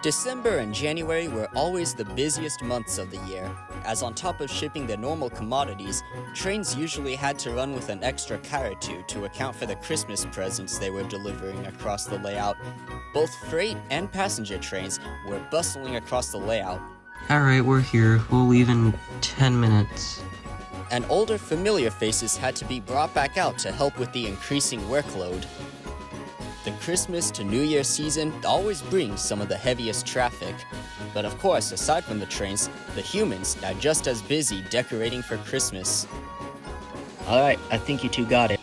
December and January were always the busiest months of the year, as on top of shipping the normal commodities, trains usually had to run with an extra car or two to account for the Christmas presents they were delivering across the layout. Both freight and passenger trains were bustling across the layout. Alright, we're here. We'll leave in 10 minutes. And older familiar faces had to be brought back out to help with the increasing workload. The Christmas to New Year season always brings some of the heaviest traffic. But of course, aside from the trains, the humans are just as busy decorating for Christmas. Alright, I think you two got it.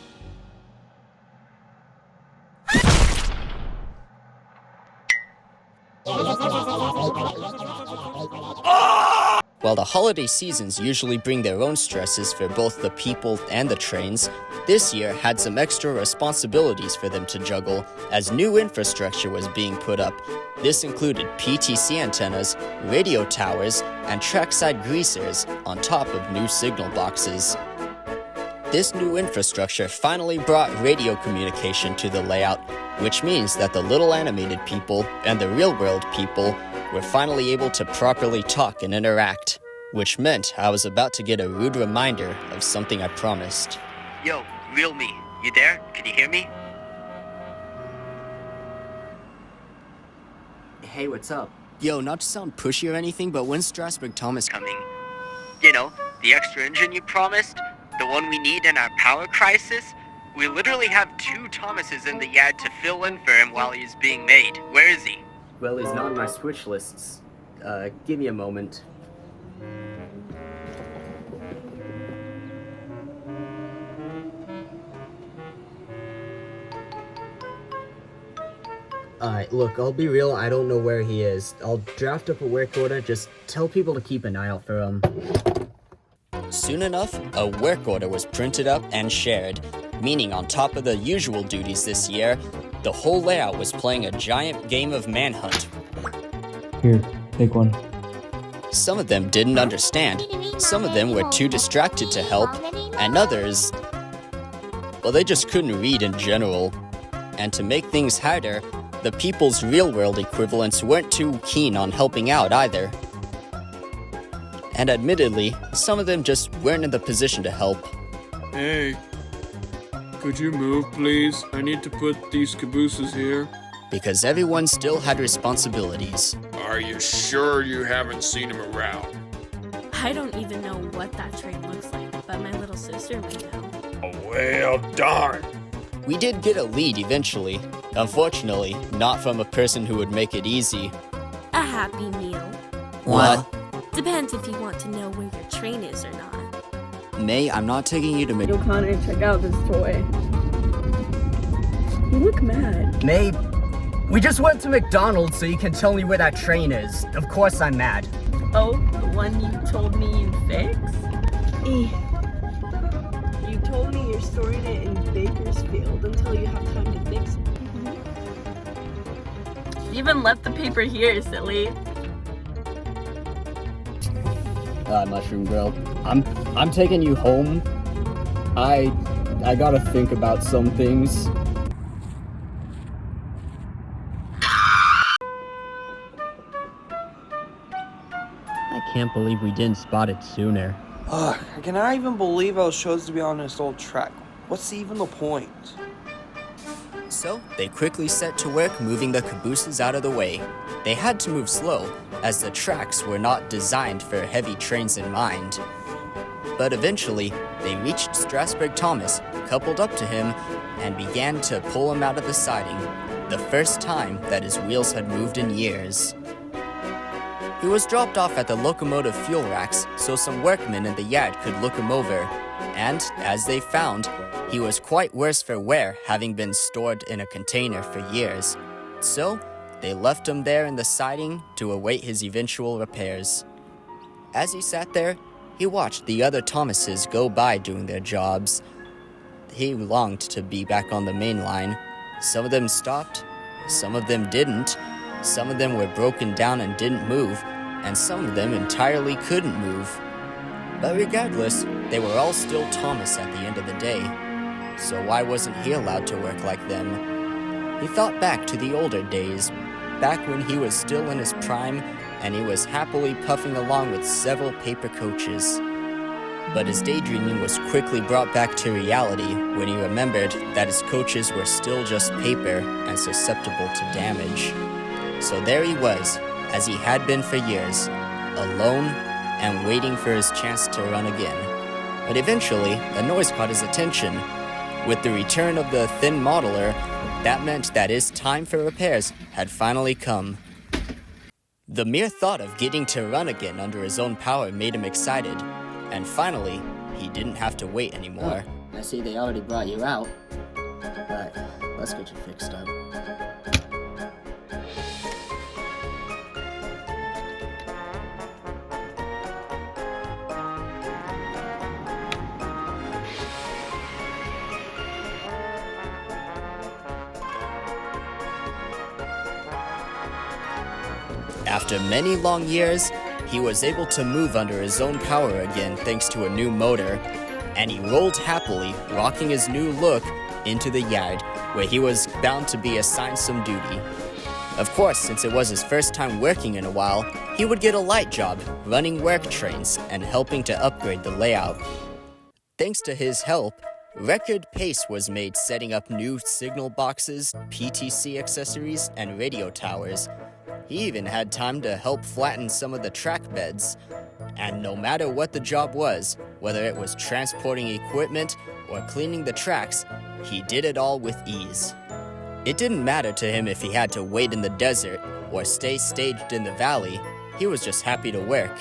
While the holiday seasons usually bring their own stresses for both the people and the trains, this year had some extra responsibilities for them to juggle as new infrastructure was being put up. This included PTC antennas, radio towers, and trackside greasers on top of new signal boxes. This new infrastructure finally brought radio communication to the layout, which means that the little animated people and the real-world people were finally able to properly talk and interact, which meant I was about to get a rude reminder of something I promised. Yo, real me, you there? Can you hear me? Hey, what's up? Yo, not to sound pushy or anything, but when's Strasburg Thomas coming? You know, the extra engine you promised? The one we need in our power crisis? We literally have 2 Thomases in the yard to fill in for him while he's being made. Where is he? Well, he's not on my switch lists. Give me a moment. Alright, look, I'll be real, I don't know where he is. I'll draft up a work order, just tell people to keep an eye out for him. Soon enough, a work order was printed up and shared, meaning on top of the usual duties this year, the whole layout was playing a giant game of manhunt. Here, take one. Some of them didn't understand, some of them were too distracted to help, and others, well, they just couldn't read in general. And to make things harder, the people's real-world equivalents weren't too keen on helping out either. And admittedly, some of them just weren't in the position to help. Hey, could you move, please? I need to put these cabooses here. Because everyone still had responsibilities. Are you sure you haven't seen him around? I don't even know what that train looks like, but my little sister might know. Oh, well, darn. We did get a lead eventually. Unfortunately, not from a person who would make it easy. A Happy Meal. What? Depends if you want to know where your train is or not. May, I'm not taking you to Yo, Connor, check out this toy. You look mad. May, we just went to McDonald's so you can tell me where that train is. Of course I'm mad. Oh, the one you told me you'd fix? You told me you're storing it in Bakersfield until you have time to fix it. You even left the paper here, silly. Mushroom Grill, I'm taking you home. I gotta think about some things. I can't believe we didn't spot it sooner. Ugh, I cannot even believe I was chosen to be on this old track. What's even the point? So, they quickly set to work moving the cabooses out of the way. They had to move slow, as the tracks were not designed for heavy trains in mind. But eventually, they reached Strasburg Thomas, coupled up to him, and began to pull him out of the siding, the first time that his wheels had moved in years. He was dropped off at the locomotive fuel racks so some workmen in the yard could look him over, and, as they found, he was quite worse for wear, having been stored in a container for years. So, they left him there in the siding to await his eventual repairs. As he sat there, he watched the other Thomases go by doing their jobs. He longed to be back on the main line. Some of them stopped, some of them didn't, some of them were broken down and didn't move, and some of them entirely couldn't move. But regardless, they were all still Thomas at the end of the day. So why wasn't he allowed to work like them? He thought back to the older days, back when he was still in his prime and he was happily puffing along with several paper coaches. But his daydreaming was quickly brought back to reality when he remembered that his coaches were still just paper and susceptible to damage. So there he was, as he had been for years, alone and waiting for his chance to run again. But eventually, a noise caught his attention. With the return of the thin modeler, that meant that his time for repairs had finally come. The mere thought of getting to run again under his own power made him excited, and finally, he didn't have to wait anymore. I see they already brought you out. But let's get you fixed up. After many long years, he was able to move under his own power again thanks to a new motor, and he rolled happily, rocking his new look, into the yard, where he was bound to be assigned some duty. Of course, since it was his first time working in a while, he would get a light job, running work trains and helping to upgrade the layout. Thanks to his help, record pace was made setting up new signal boxes, PTC accessories, and radio towers. He even had time to help flatten some of the track beds. And no matter what the job was, whether it was transporting equipment or cleaning the tracks, he did it all with ease. It didn't matter to him if he had to wait in the desert or stay staged in the valley, he was just happy to work.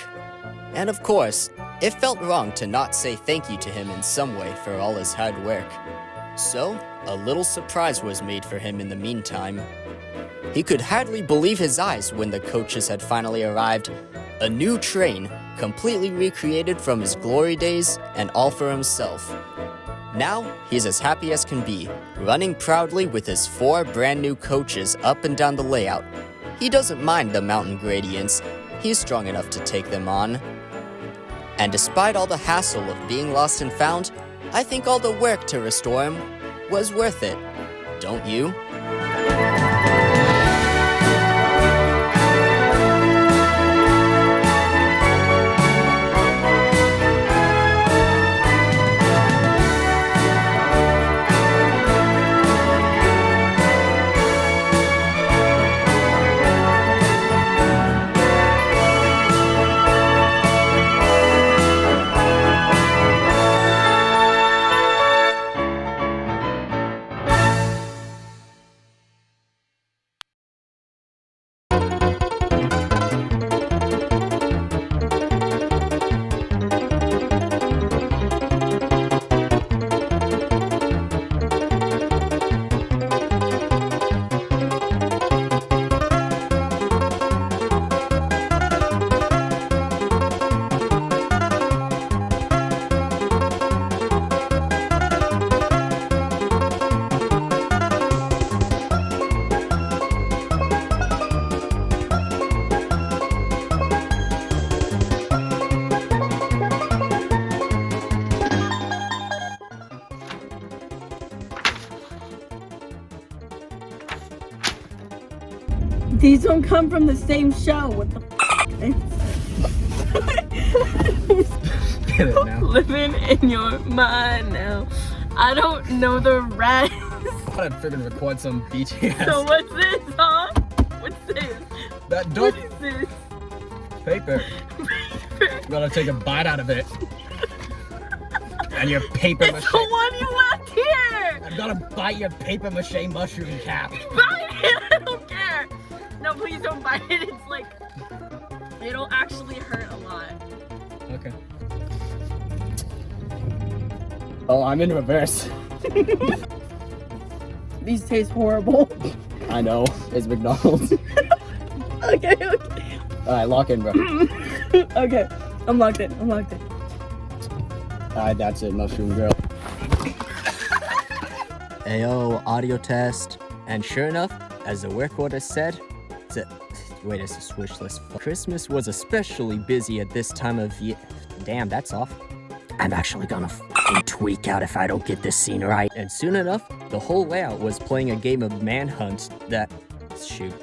And of course, it felt wrong to not say thank you to him in some way for all his hard work. So, a little surprise was made for him in the meantime. He could hardly believe his eyes when the coaches had finally arrived. A new train, completely recreated from his glory days and all for himself. Now, he's as happy as can be, running proudly with his 4 brand new coaches up and down the layout. He doesn't mind the mountain gradients, he's strong enough to take them on. And despite all the hassle of being lost and found, I think all the work to restore him was worth it. Don't you? These don't come from the same show. What the Get it now. Living in your mind now. I don't know the rest. I thought I'd freaking record some BTS. So what's this, huh? What's this? That dope What is this? paper. You gotta take a bite out of it. And your paper It's mache. the one you left here! I've gotta bite your paper mache mushroom cap. Bite it! I don't care! No, please don't bite it. It's like, it'll actually hurt a lot. Okay. Oh, I'm in reverse. These taste horrible. I know. It's McDonald's. Okay. Alright, lock in, bro. Okay. I'm locked in. Alright, that's it, mushroom girl. Ayo, audio test. And sure enough, as the work order said, wait, it's a switch list. Christmas was especially busy at this time of year. Damn, that's off. I'm actually gonna tweak out if I don't get this scene right. And soon enough, the whole layout was playing a game of manhunt that... Shoot.